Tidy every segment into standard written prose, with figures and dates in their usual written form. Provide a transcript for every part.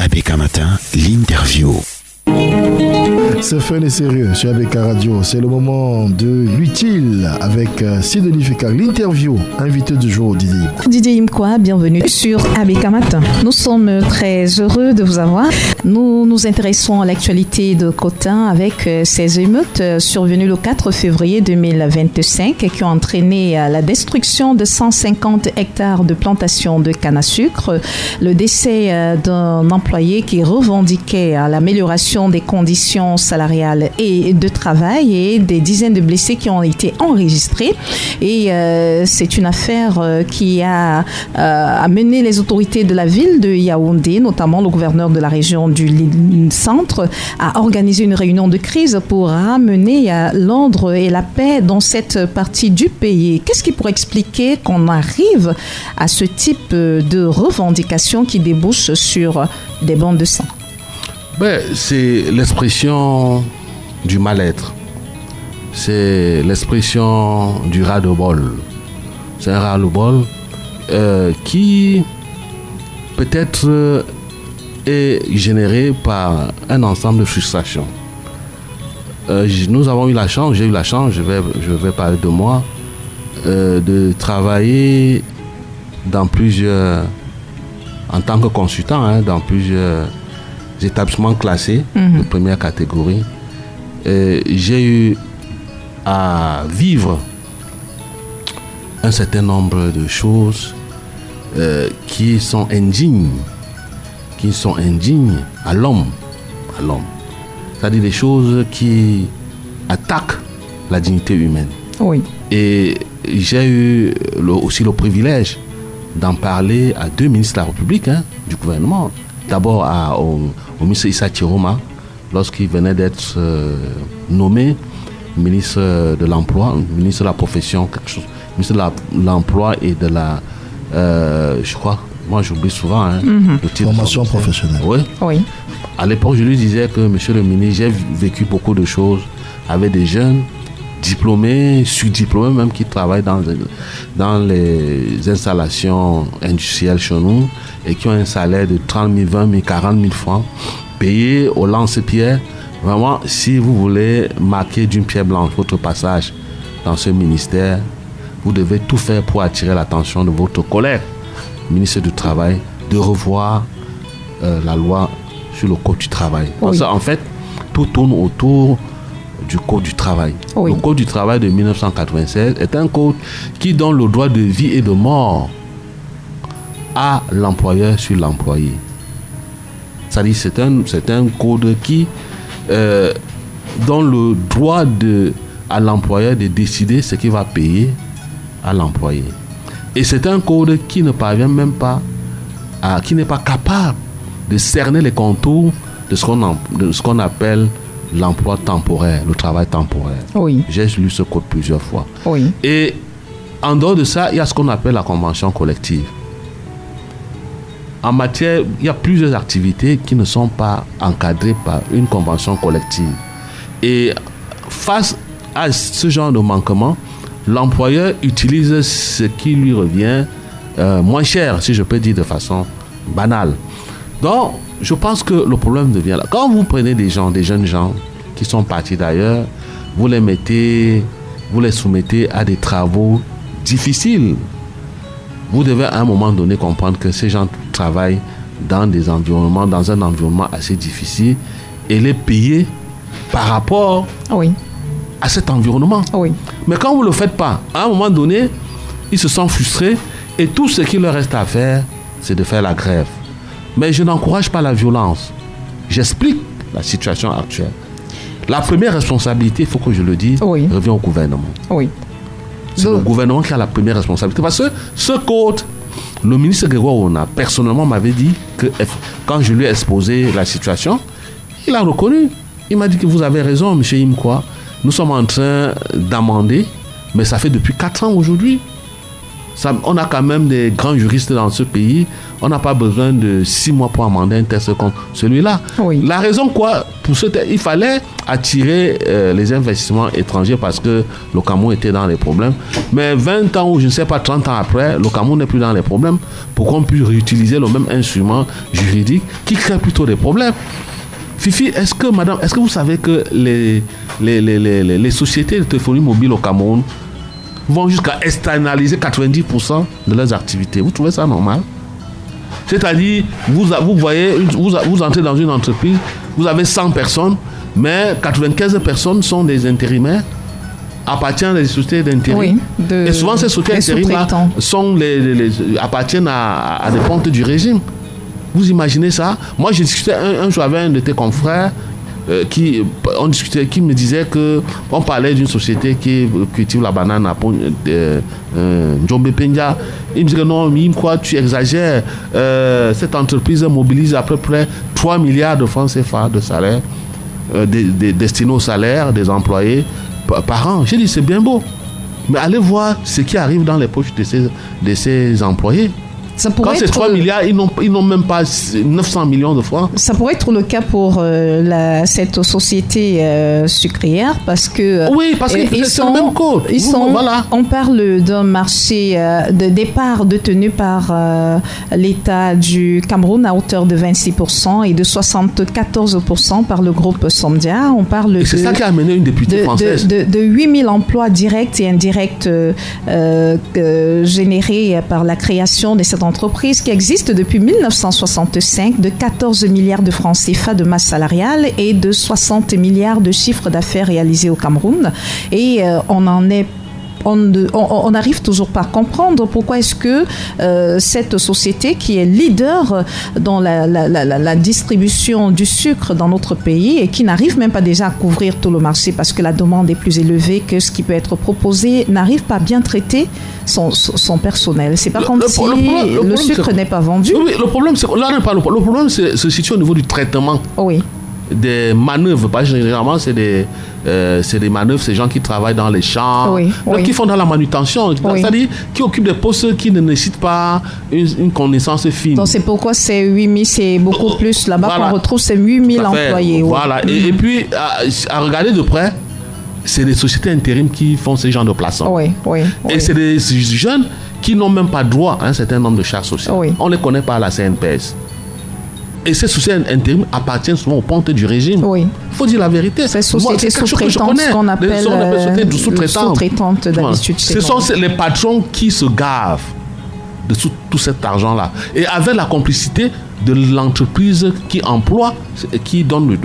ABK Matin, l'interview. C'est fun et sérieux sur ABK Radio. C'est le moment de l'utile avec Sidonie Fikar. L'interview, invité du jour, Didier Imkwa. Didier Imkwa, bienvenue sur ABK Matin. Nous sommes très heureux de vous avoir. Nous nous intéressons à l'actualité de Cotin avec ces émeutes survenues le 4 février 2025 qui ont entraîné la destruction de 150 hectares de plantations de canne à sucre, le décès d'un employé qui revendiquait l'amélioration des conditions salariales et de travail et des dizaines de blessés qui ont été enregistrés. Et c'est une affaire qui a amené les autorités de la ville de Yaoundé, notamment le gouverneur de la région du centre, à organiser une réunion de crise pour ramener l'ordre et la paix dans cette partie du pays. Qu'est-ce qui pourrait expliquer qu'on arrive à ce type de revendication qui débouche sur des bancs de sang? C'est l'expression du mal-être. C'est l'expression du ras-le-bol. C'est un ras-le-bol qui peut-être est généré par un ensemble de frustrations. Nous avons eu la chance, j'ai eu la chance, je vais parler de moi, de travailler dans plusieurs, en tant que consultant, dans plusieurs établissements classés de première catégorie. J'ai eu à vivre un certain nombre de choses qui sont indignes à l'homme. C'est-à-dire des choses qui attaquent la dignité humaine. Oui. Et j'ai eu aussi le privilège d'en parler à deux ministres de la République, du gouvernement. D'abord au ministre Issa Chiroma, lorsqu'il venait d'être nommé ministre de l'Emploi, ministre de la Profession, quelque chose, ministre de l'Emploi et de la... je crois, moi j'oublie souvent le titre. Formation professionnelle. Oui. À l'époque, je lui disais que, monsieur le ministre, j'ai vécu beaucoup de choses avec des jeunes diplômés, surdiplômés même, qui travaillent dans les installations industrielles chez nous et qui ont un salaire de 30 000, 20 000, 40 000 francs payés au lance-pierre. Vraiment, si vous voulez marquer d'une pierre blanche votre passage dans ce ministère, vous devez tout faire pour attirer l'attention de votre collègue, ministre du Travail, de revoir la loi sur le Code du travail. Oui. Parce qu'en fait, tout tourne autour du Code du travail. Oui. Le Code du travail de 1996 est un code qui donne le droit de vie et de mort à l'employeur sur l'employé. C'est-à-dire c'est un code qui donne le droit à l'employeur de décider ce qu'il va payer à l'employé. Et c'est un code qui ne parvient même pas qui n'est pas capable de cerner les contours de ce qu'on appelle l'emploi temporaire, le travail temporaire. Oui. J'ai lu ce code plusieurs fois. Oui. Et en dehors de ça, il y a ce qu'on appelle la convention collective. En matière, il y a plusieurs activités qui ne sont pas encadrées par une convention collective. Et face à ce genre de manquement, l'employeur utilise ce qui lui revient moins cher, si je peux dire de façon banale. Donc, je pense que le problème devient là. Quand vous prenez des jeunes gens qui sont partis d'ailleurs, vous les soumettez à des travaux difficiles. Vous devez à un moment donné comprendre que ces gens travaillent dans un environnement assez difficile et les payer par rapport à cet environnement. Oui. Mais quand vous ne le faites pas, à un moment donné, ils se sentent frustrés et tout ce qu'il leur reste à faire, c'est de faire la grève. Mais je n'encourage pas la violence. J'explique la situation actuelle. La première responsabilité, il faut que je le dise, revient au gouvernement. Oui. C'est le gouvernement qui a la première responsabilité. Parce que ce code, le ministre Grégoire Ona, personnellement, m'avait dit que quand je lui ai exposé la situation, il a reconnu. Il m'a dit que vous avez raison, M. Imkwa. Nous sommes en train d'amender, mais ça fait depuis 4 ans aujourd'hui. on a quand même des grands juristes dans ce pays. On n'a pas besoin de 6 mois pour amender un texte comme celui-là. Oui. La raison quoi, pour ce texte, il fallait attirer les investissements étrangers parce que le Cameroun était dans les problèmes. Mais 20 ans ou je ne sais pas, 30 ans après, le Cameroun n'est plus dans les problèmes pour qu'on puisse réutiliser le même instrument juridique qui crée plutôt des problèmes. Fifi, est-ce que vous savez que les sociétés de téléphonie mobile au Cameroun vont jusqu'à externaliser 90% de leurs activités? Vous trouvez ça normal? C'est-à-dire, vous voyez, vous entrez dans une entreprise, vous avez 100 personnes, mais 95 personnes sont des intérimaires, appartiennent à des sociétés d'intérim. Oui, et souvent, ces sociétés d'intérim appartiennent à des pontes du régime. Vous imaginez ça? Moi, j'ai discuté un jour avec un de tes confrères qui me disait qu'on parlait d'une société qui cultive la banane à Njombe Penja. Il me disait que non, quoi, tu exagères. Cette entreprise mobilise à peu près 3 milliards de francs CFA de salaire destinés au salaire des employés par an. J'ai dit, c'est bien beau. Mais allez voir ce qui arrive dans les poches de ces employés. Quand c'est 3 milliards, ils n'ont même pas 900 millions de francs. Ça pourrait être le cas pour cette société sucrière parce que... Oui, parce que c'est le même code. Voilà. On parle d'un marché de départ détenu par l'État du Cameroun à hauteur de 26% et de 74% par le groupe Somdia. On parle c'est ça qui a amené une députée française. De 8000 emplois directs et indirects générés par la création de cette entreprise qui existe depuis 1965 de 14 milliards de francs CFA de masse salariale et de 60 milliards de chiffre d'affaires réalisés au Cameroun. Et on n'arrive toujours pas à comprendre pourquoi est-ce que cette société qui est leader dans la distribution du sucre dans notre pays et qui n'arrive même pas déjà à couvrir tout le marché parce que la demande est plus élevée que ce qui peut être proposé, n'arrive pas à bien traiter son personnel. C'est pas comme si le sucre n'est pas vendu. Oui, le problème, c'est là, le problème se situe au niveau du traitement. Oui. Des manœuvres, pas généralement c'est des manœuvres, ces gens qui travaillent dans les champs, qui font dans la manutention, c'est-à-dire qui occupent des postes qui ne nécessitent pas une connaissance fine. Donc c'est pourquoi c'est 8000, c'est beaucoup plus là-bas qu'on retrouve ces 8000 employés. Voilà, et puis à regarder de près, c'est des sociétés intérim qui font ce genre de placements. Et c'est des jeunes qui n'ont même pas droit à un certain nombre de charges sociales. On ne les connaît pas à la CNPS. Et ces sociétés intérim appartiennent souvent aux pontes du régime. Il faut dire la vérité. Ces sociétés sous-traitantes, ce qu'on appelle sous-traitantes d'habitude. Ce sont les patrons qui se gavent de tout cet argent-là. Et avec la complicité de l'entreprise qui emploie, qui donne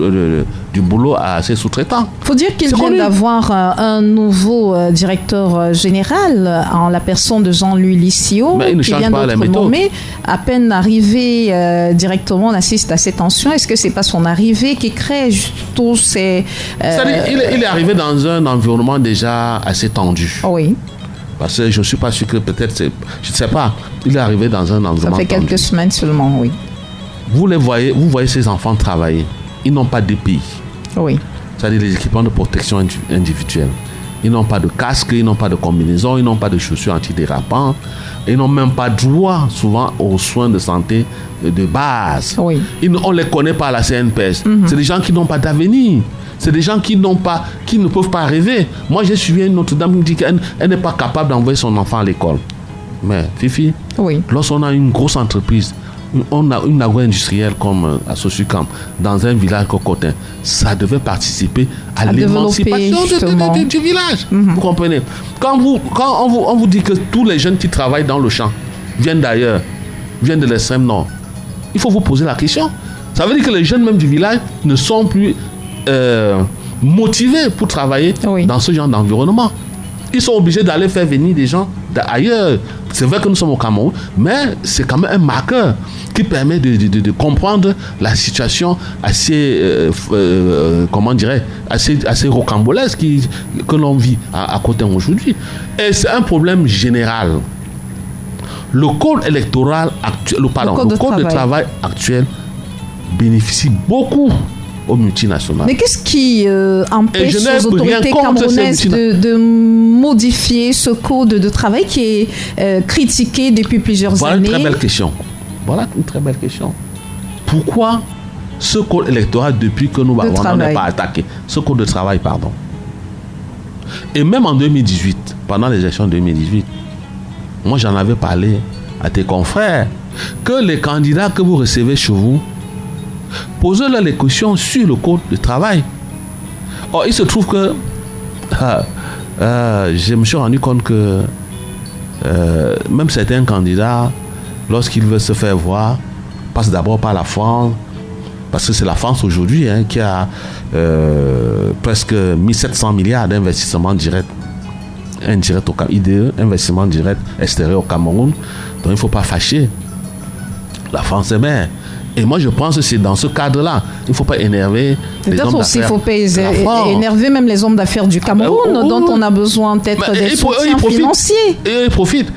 du boulot à ses sous-traitants. Il faut dire qu'il vient d'avoir un nouveau directeur général en la personne de Jean-Louis Lissio, qui vient d'être nommé. À peine arrivé directement, on assiste à ces tensions. Est-ce que c'est pas son arrivée qui crée tous ces... Il est arrivé dans un environnement déjà assez tendu. Oui. Parce que je ne suis pas sûr que peut-être, je ne sais pas, il est arrivé dans un environnement tendu. Ça fait quelques semaines seulement, oui. Vous voyez ces enfants travailler. Ils n'ont pas d'EPI. Oui. C'est-à-dire les équipements de protection individuelle. Ils n'ont pas de casque, ils n'ont pas de combinaison, ils n'ont pas de chaussures antidérapantes. Ils n'ont même pas droit souvent aux soins de santé de base. Oui. On ne les connaît pas à la CNPS. C'est des gens qui n'ont pas d'avenir. C'est des gens qui ne peuvent pas rêver. Moi, j'ai suivi une autre dame qui me dit qu'elle n'est pas capable d'envoyer son enfant à l'école. Mais Fifi, lorsqu'on a une grosse entreprise, on a une agro-industrielle comme à Sosucam, dans un village cocotin, ça devait participer à l'émancipation du village. Vous comprenez? Quand on vous dit que tous les jeunes qui travaillent dans le champ viennent d'ailleurs, viennent de l'extrême nord, il faut vous poser la question. Ça veut dire que les jeunes même du village ne sont plus motivés pour travailler dans ce genre d'environnement. Ils sont obligés d'aller faire venir des gens d'ailleurs. C'est vrai que nous sommes au Cameroun, mais c'est quand même un marqueur qui permet de comprendre la situation assez, assez rocambolesque que l'on vit à côté aujourd'hui. Et c'est un problème général. Le code électoral actuel, le code de travail actuel bénéficie beaucoup aux multinationales. Mais qu'est-ce qui empêche les autorités camerounaises de modifier ce code de travail qui est critiqué depuis plusieurs années? Voilà une très belle question. Pourquoi ce code électoral, depuis que nous n'en n'est pas attaqué, ce code de travail, pardon. Et même en 2018, pendant les élections de 2018, moi j'en avais parlé à tes confrères, que les candidats que vous recevez chez vous, posez-leur les questions sur le code de travail. Or, il se trouve que je me suis rendu compte que même certains candidats, lorsqu'ils veulent se faire voir, passent d'abord par la France, parce que c'est la France aujourd'hui qui a presque 1700 milliards d'investissements directs, indirects au IDE, investissement direct extérieur au Cameroun. Donc il ne faut pas fâcher. La France est mère. Et moi je pense que c'est dans ce cadre-là. Il ne faut pas énerver les hommes d'affaires. Il ne faut pas énerver même les hommes d'affaires du Cameroun, dont on a besoin peut-être des soutiens financiers. Et ils profitent.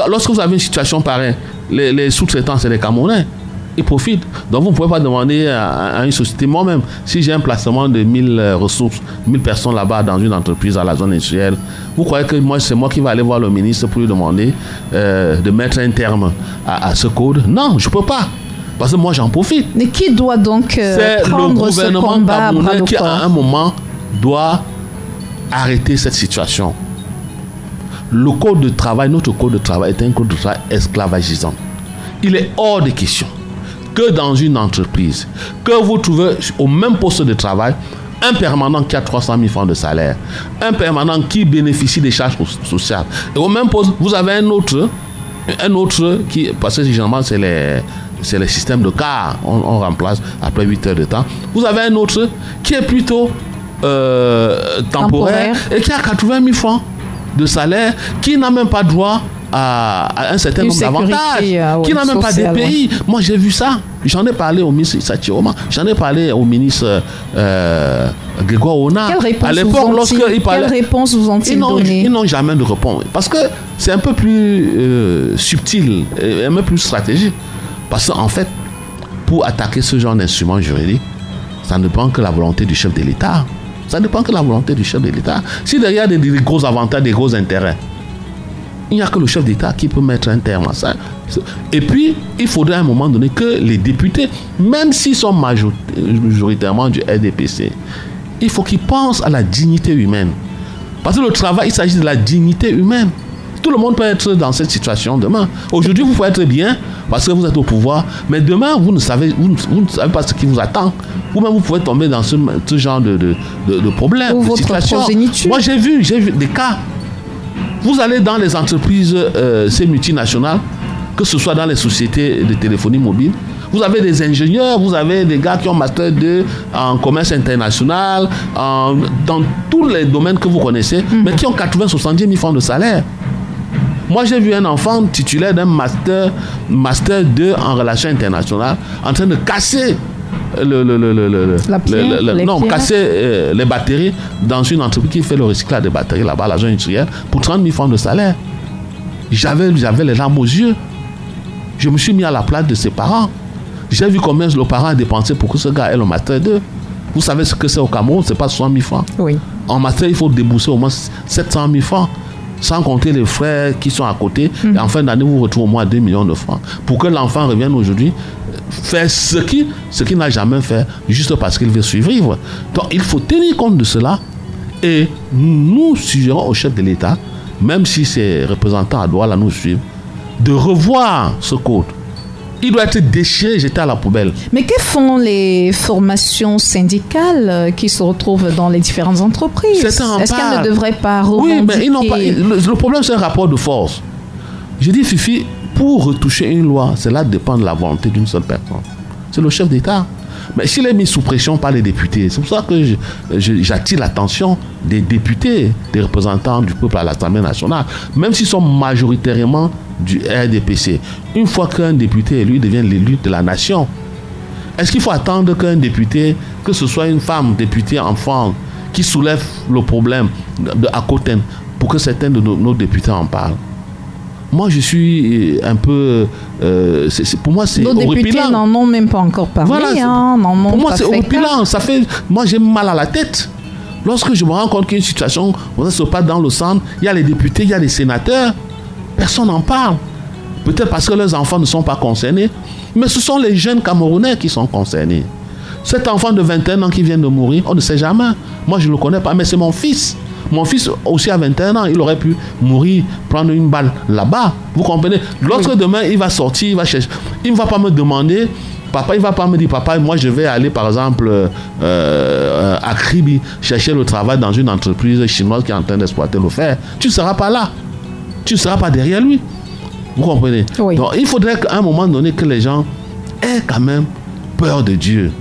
Lorsque vous avez une situation pareille, les sous-traitants, c'est les Camerounais. Ils profitent. Donc vous ne pouvez pas demander à une société. Moi-même, si j'ai un placement de 1000 ressources, 1000 personnes là-bas dans une entreprise à la zone industrielle, vous croyez que c'est moi qui vais aller voir le ministre pour lui demander de mettre un terme à ce code? Non, je ne peux pas. Parce que moi, j'en profite. Mais qui doit donc prendre ce combat à bras le corps? Qui, à un moment, doit arrêter cette situation. Le code de travail, notre code de travail est un code de travail esclavagisant. Il est hors de question que dans une entreprise, que vous trouvez au même poste de travail un permanent qui a 300 000 francs de salaire, un permanent qui bénéficie des charges sociales. Et au même poste, vous avez un autre qui, parce que généralement c'est les systèmes de car, on remplace après 8 heures de temps. Vous avez un autre qui est plutôt temporaire et qui a 80 000 francs de salaire, qui n'a même pas droit à un certain nombre d'avantages, qui n'a même pas DPI. Moi, j'ai vu ça. J'en ai parlé au ministre Sachioma, j'en ai parlé au ministre Grégoire Ona. Quelle réponse vous ont-ils donné? Ils n'ont jamais de réponse. Parce que c'est un peu plus subtil, un peu plus stratégique. Parce qu'en fait, pour attaquer ce genre d'instrument juridique, ça ne dépend que de la volonté du chef de l'État. Ça ne dépend que de la volonté du chef de l'État. Si derrière il y a des gros avantages, des gros intérêts, il n'y a que le chef d'État qui peut mettre un terme à ça. Et puis, il faudrait à un moment donné que les députés, même s'ils sont majoritairement du RDPC, il faut qu'ils pensent à la dignité humaine. Parce que le travail, il s'agit de la dignité humaine. Tout le monde peut être dans cette situation demain. Aujourd'hui, vous pouvez être bien parce que vous êtes au pouvoir, mais demain, vous ne savez pas ce qui vous attend. Vous-même, vous pouvez tomber dans ce genre de problème, de situation. Moi, j'ai vu des cas. Vous allez dans les entreprises, ces multinationales, que ce soit dans les sociétés de téléphonie mobile, vous avez des ingénieurs, vous avez des gars qui ont master 2 en commerce international, dans tous les domaines que vous connaissez, mais qui ont 80-70 000 francs de salaire. Moi, j'ai vu un enfant titulaire d'un master 2 en relations internationales en train de casser casser les batteries dans une entreprise qui fait le recyclage des batteries là-bas, la zone industrielle, pour 30 000 francs de salaire. J'avais les larmes aux yeux. Je me suis mis à la place de ses parents. J'ai vu combien le parent a dépensé pour que ce gars ait le master 2. Vous savez ce que c'est au Cameroun, c'est pas 60 000 francs. Oui. En master, il faut débourser au moins 700 000 francs. Sans compter les frais qui sont à côté. Et en fin d'année, vous retrouvez au moins 2 millions de francs. Pour que l'enfant revienne aujourd'hui faire ce qu'il n'a jamais fait, juste parce qu'il veut suivre. Donc, il faut tenir compte de cela. Et nous suggérons au chef de l'État, même si ses représentants à Douala nous suivent, de revoir ce code. Il doit être déchiré, jeté à la poubelle. Mais que font les formations syndicales qui se retrouvent dans les différentes entreprises? Est-ce qu'elles ne devraient pas revendiquer? Oui, mais ils n'ont pas. Le problème, c'est un rapport de force. Je dis, Fifi, pour retoucher une loi, cela dépend de la volonté d'une seule personne. C'est le chef d'État. Mais s'il est mis sous pression par les députés, c'est pour ça que j'attire l'attention des députés, des représentants du peuple à l'Assemblée nationale, même s'ils sont majoritairement du RDPC. Une fois qu'un député élu devient l'élu de la nation, est-ce qu'il faut attendre qu'un député, que ce soit une femme députée enfant, qui soulève le problème à côté, pour que certains de nos députés en parlent? moi je suis un peu... pour moi, c'est horripilant. Nos députés n'en ont même pas encore parlé. Voilà, pour moi, c'est horripilant. Moi, j'ai mal à la tête. Lorsque je me rends compte qu'il y a une situation, on se passe dans le centre, il y a les députés, il y a les sénateurs, personne n'en parle. Peut-être parce que leurs enfants ne sont pas concernés, mais ce sont les jeunes Camerounais qui sont concernés. Cet enfant de 21 ans qui vient de mourir, on ne sait jamais. Moi, je ne le connais pas, mais c'est mon fils. Mon fils aussi a 21 ans, il aurait pu mourir, prendre une balle là-bas. Vous comprenez? Lorsque demain, il va sortir, il va chercher. Il ne va pas me demander... Papa, il ne va pas me dire, papa, moi je vais aller par exemple à Kribi chercher le travail dans une entreprise chinoise qui est en train d'exploiter le fer. Tu ne seras pas là. Tu ne seras pas derrière lui. Vous comprenez? Oui. Donc il faudrait qu'à un moment donné que les gens aient quand même peur de Dieu.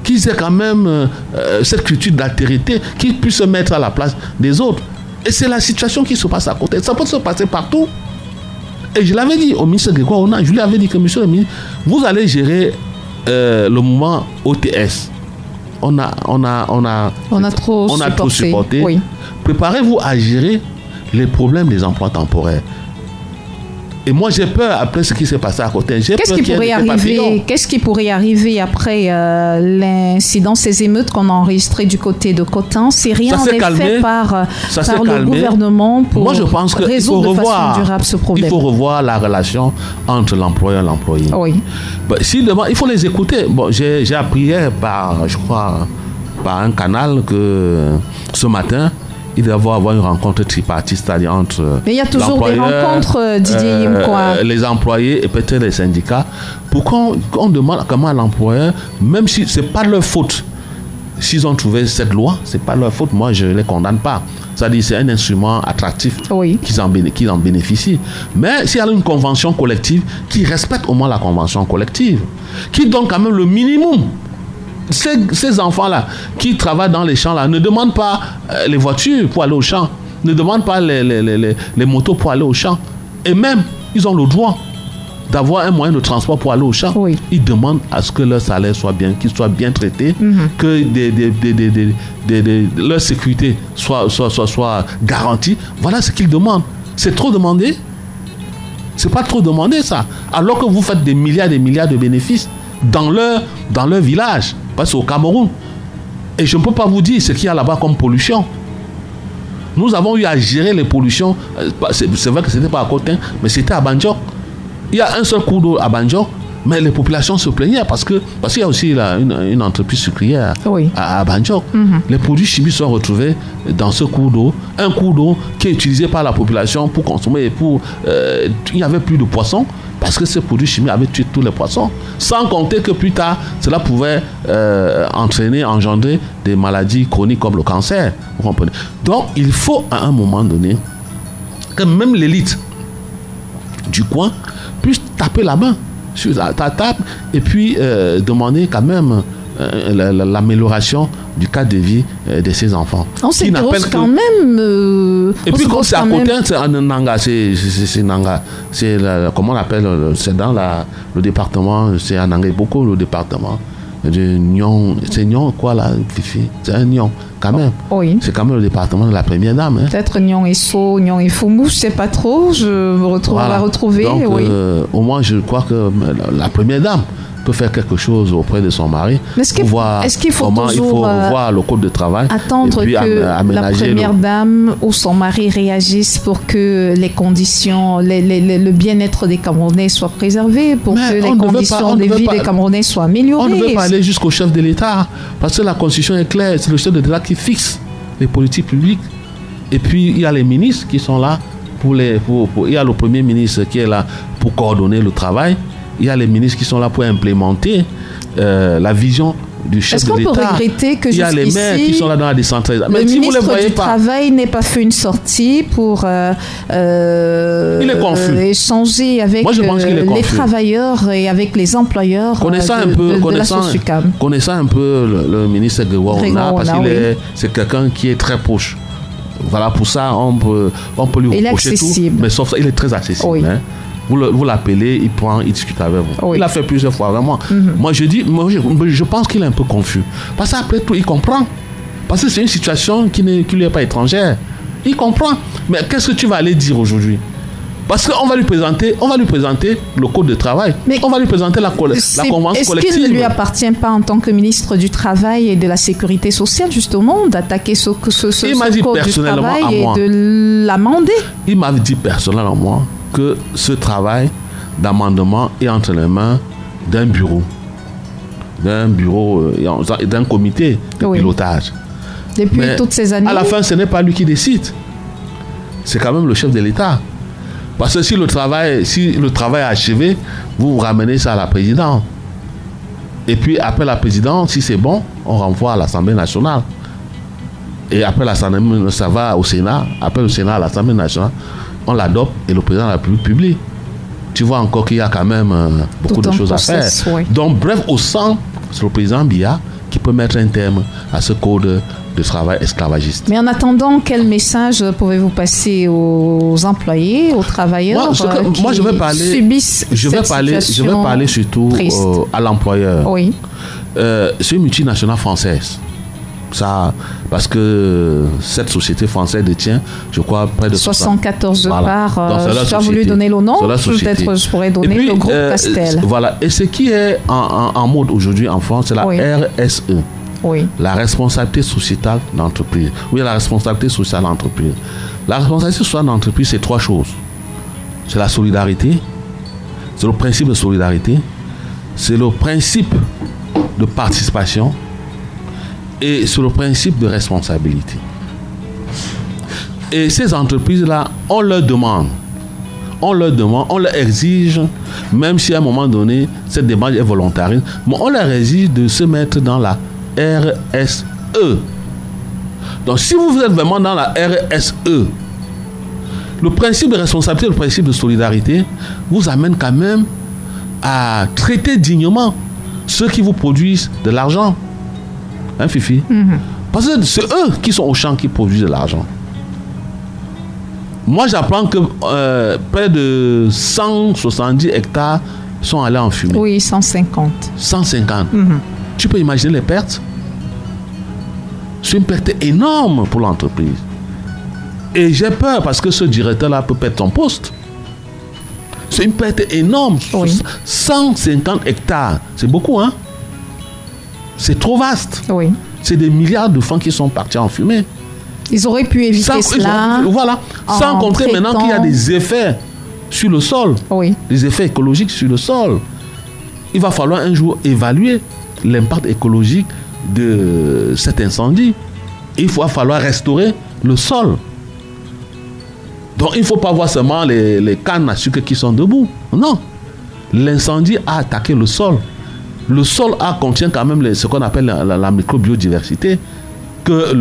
Qu'ils aient quand même cette culture d'altérité, qu'ils puissent se mettre à la place des autres. Et c'est la situation qui se passe à côté. Ça peut se passer partout. Et je l'avais dit au ministre Grégoire Ona, je lui avais dit que monsieur le ministre, vous allez gérer le mouvement OTS. On a trop supporté. Oui. Préparez-vous à gérer les problèmes des emplois temporaires. Et moi, j'ai peur après ce qui s'est passé à côté. Qu'est-ce qui pourrait arriver après l'incident, ces émeutes qu'on a enregistrées du côté de Cotin? Si rien n'est fait par le gouvernement pour résoudre de façon durable ce problème. Il faut revoir la relation entre l'employeur et l'employé. Oui. Il faut les écouter. Bon, j'ai appris hier par un canal que ce matin, il doit y avoir une rencontre tripartite, c'est-à-dire entre mais il y a toujours des rencontres, Didier Yimkwa. Les employés et peut-être les syndicats, pour qu'on demande comment l'employeur, même si ce n'est pas leur faute, s'ils ont trouvé cette loi, ce n'est pas leur faute, moi je ne les condamne pas. C'est-à-dire c'est un instrument attractif qu'ils en bénéficient. Mais s'il y a une convention collective qui respecte au moins la convention collective, qui donne quand même le minimum. Ces enfants-là qui travaillent dans les champs-là ne demandent pas les voitures pour aller au champ, ne demandent pas les motos pour aller au champ. Et même, ils ont le droit d'avoir un moyen de transport pour aller au champ. Oui. Ils demandent à ce que leur salaire soit bien, qu'ils soient bien traités, que leur sécurité soit garantie. Voilà ce qu'ils demandent. C'est trop demandé? C'est pas trop demandé, ça. Alors que vous faites des milliards de bénéfices dans leur village, parce qu'au Cameroun. Et je ne peux pas vous dire ce qu'il y a là-bas comme pollution. Nous avons eu à gérer les pollutions. C'est vrai que ce n'était pas à Cotin, mais c'était à Banjok. Il y a un seul cours d'eau à Banjok, mais les populations se plaignaient parce qu'il y a aussi une entreprise sucrière à Banjok. Les produits chimiques sont retrouvés dans ce cours d'eau. Un cours d'eau qui est utilisé par la population pour consommer. Il n'y avait plus de poissons. Parce que ces produits chimiques avaient tué tous les poissons. Sans compter que plus tard, cela pouvait engendrer des maladies chroniques comme le cancer. Vous comprenez? Donc, il faut à un moment donné que même l'élite du coin puisse taper la main sur ta table et puis demander quand même l'amélioration du cadre de vie de ces enfants. On s'interroge quand même. Et puis comme c'est à côté, c'est en Nanga, c'est Nanga, c'est comment on appelle, c'est dans le département, c'est à Nanga, beaucoup le département de Nyon, c'est Nyon quoi là, Fifi, c'est un Nyon quand même. Oui. C'est quand même le département de la première dame. Hein. Peut-être Nyon et So, Nyon et Foumou, je sais pas trop, je me retrouve à la retrouver. Donc, au moins je crois que la première dame peut faire quelque chose auprès de son mari. Est-ce qu'il faut comment toujours il faut revoir le code de travail, attendre et puis que la première dame ou son mari réagisse pour que les conditions, le bien-être des Camerounais soient préservés, pour que les conditions de vie des Camerounais soient améliorées? On ne veut pas aller jusqu'au chef de l'État, parce que la Constitution est claire, c'est le chef de l'État qui fixe les politiques publiques. Et puis il y a les ministres qui sont là il y a le Premier ministre qui est là pour coordonner le travail. Il y a les ministres qui sont là pour implémenter la vision du chef de l'État. Est-ce qu'on peut regretter que il y a les maires qui sont là dans la décentralisation. Le ministre du Travail n'ait pas fait une sortie pour échanger avec les travailleurs et avec les employeurs connaissant un peu le ministre Grégoire Ona, parce que c'est quelqu'un qui est très proche. Voilà, pour ça, on peut lui reprocher tout. Mais sauf ça, il est très accessible. Oui. Hein. Vous l'appelez, il discute avec vous. Oui. Il l'a fait plusieurs fois, vraiment. Moi, je pense qu'il est un peu confus. Parce qu'après tout, il comprend. Parce que c'est une situation qui lui est pas étrangère. Il comprend. Mais qu'est-ce que tu vas aller dire aujourd'hui? Parce qu'on va lui présenter le code de travail. Mais on va lui présenter la convention collective. Est-ce qu'il ne lui appartient pas en tant que ministre du Travail et de la Sécurité sociale, justement, d'attaquer ce code du travail et de l'amender? Il m'a dit personnellement que ce travail d'amendement est entre les mains d'un bureau, d'un comité de pilotage. Depuis toutes ces années. À la fin, ce n'est pas lui qui décide. C'est quand même le chef de l'État. Parce que si le travail est achevé, vous ramenez ça à la présidente. Et puis après la présidente, si c'est bon, on renvoie à l'Assemblée nationale. Et après l'Assemblée, ça va au Sénat. Après le Sénat, à l'Assemblée nationale, on l'adopte et le président la publie. Tu vois encore qu'il y a quand même beaucoup de choses à faire. Oui. Donc bref, au centre, c'est le président Biya qui peut mettre un terme à ce code de travail esclavagiste. Mais en attendant, quel message pouvez-vous passer aux employés, aux travailleurs moi, je vais parler surtout à l'employeur. Oui. C'est une multinationale française. Ça, parce que cette société française détient, je crois, près de 74 parts. Tu as voulu donner le nom, peut-être je pourrais donner le groupe Castel. Voilà. Et ce qui est en mode aujourd'hui en France, c'est la RSE. Oui. La responsabilité sociétale d'entreprise. Oui, la responsabilité sociale d'entreprise. La responsabilité sociale d'entreprise, c'est 3 choses. C'est la solidarité, c'est le principe de solidarité, c'est le principe de participation et c'est le principe de responsabilité. Et ces entreprises-là, on leur demande, on leur exige, même si à un moment donné, cette demande est volontariste, mais on leur exige de se mettre dans la RSE. Donc, si vous êtes vraiment dans la RSE, le principe de responsabilité, le principe de solidarité vous amène quand même à traiter dignement ceux qui vous produisent de l'argent. Hein, Fifi? Parce que c'est eux qui sont au champ qui produisent de l'argent. Moi, j'apprends que près de 170 hectares sont allés en fumée. Oui, 150. 150. Tu peux imaginer les pertes? C'est une perte énorme pour l'entreprise. Et j'ai peur parce que ce directeur-là peut perdre son poste. C'est une perte énorme. Oui. 150 hectares, c'est beaucoup, hein? C'est trop vaste. Oui. C'est des milliards de francs qui sont partis en fumée. Ils auraient pu éviter cela. Voilà. Sans compter maintenant qu'il y a des effets sur le sol. Oui. Des effets écologiques sur le sol. Il va falloir un jour évaluer l'impact écologique de cet incendie. Il va falloir restaurer le sol. Donc il ne faut pas voir seulement les cannes à sucre qui sont debout. Non. L'incendie a attaqué le sol. Le sol contient quand même ce qu'on appelle la microbiodiversité que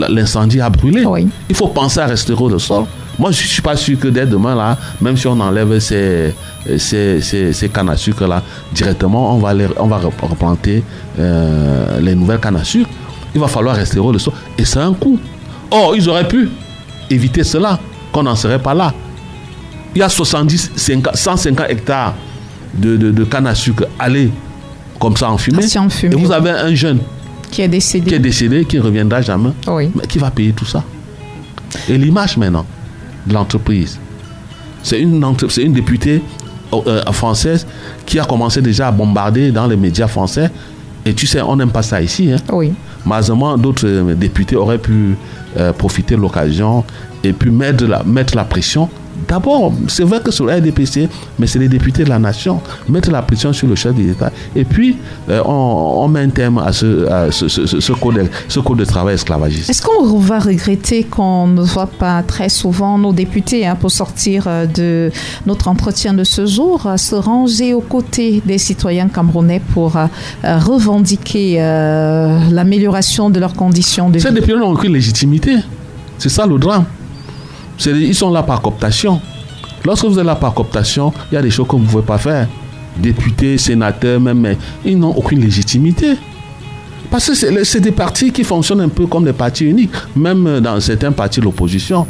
l'incendie a brûlé. Oui. Il faut penser à restaurer le sol. Moi, je ne suis pas sûr que dès demain, là, même si on enlève ces cannes à sucre là, directement, on va replanter les nouvelles cannes à sucre. Il va falloir restaurer le sol. Et c'est un coût. Or, ils auraient pu éviter cela, qu'on n'en serait pas là. Il y a 150 hectares de canne à sucre allés comme ça en fumée. Et vous avez un jeune qui est décédé, qui ne reviendra jamais. Oui. Mais qui va payer tout ça? Et l'image maintenant de l'entreprise. C'est une députée française qui a commencé déjà à bombarder dans les médias français. Et tu sais, on n'aime pas ça ici. Hein? Oui. Malheureusement, d'autres députés auraient pu profiter de l'occasion et puis mettre la pression. D'abord, c'est vrai que sur la RDPC, mais c'est les députés de la nation, mettre la pression sur le chef de l'État. Et puis, on met un terme à ce code de travail esclavagiste. Est-ce qu'on va regretter qu'on ne voit pas très souvent nos députés, pour sortir de notre entretien de ce jour, se ranger aux côtés des citoyens camerounais pour revendiquer l'amélioration de leurs conditions de vie? Ces députés n'ont aucune légitimité. C'est ça le drame. Ils sont là par cooptation. Lorsque vous êtes là par cooptation, il y a des choses que vous ne pouvez pas faire. Députés, sénateurs, même, ils n'ont aucune légitimité. Parce que c'est des partis qui fonctionnent un peu comme des partis uniques, même dans certains partis de l'opposition.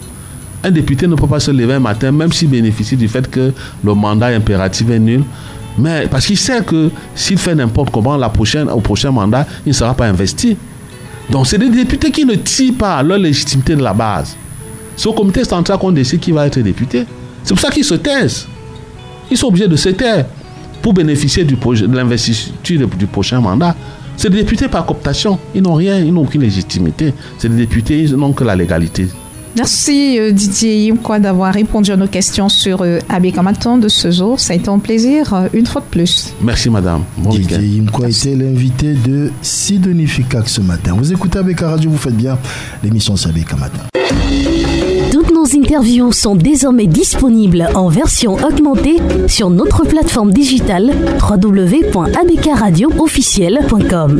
Un député ne peut pas se lever un matin, même s'il bénéficie du fait que le mandat impératif est nul. Mais parce qu'il sait que s'il fait n'importe comment, au prochain mandat, il ne sera pas investi. Donc c'est des députés qui ne tirent pas leur légitimité de la base. C'est au comité central qu'on décide qui va être député. C'est pour ça qu'ils se taisent. Ils sont obligés de se taire pour bénéficier de l'investiture du prochain mandat. C'est des députés par cooptation. Ils n'ont rien, ils n'ont aucune légitimité. C'est des députés, ils n'ont que la légalité. Merci Didier Yimkwa d'avoir répondu à nos questions sur Abeka Matin de ce jour. Ça a été un plaisir une fois de plus. Merci madame. Bon Didier Yimkwa était l'invité de Sidonie Fikak ce matin. Vous écoutez Abeka Radio, vous faites bien. L'émission c'est Abeka Matin. Toutes nos interviews sont désormais disponibles en version augmentée sur notre plateforme digitale www.abkradio-officiel.com.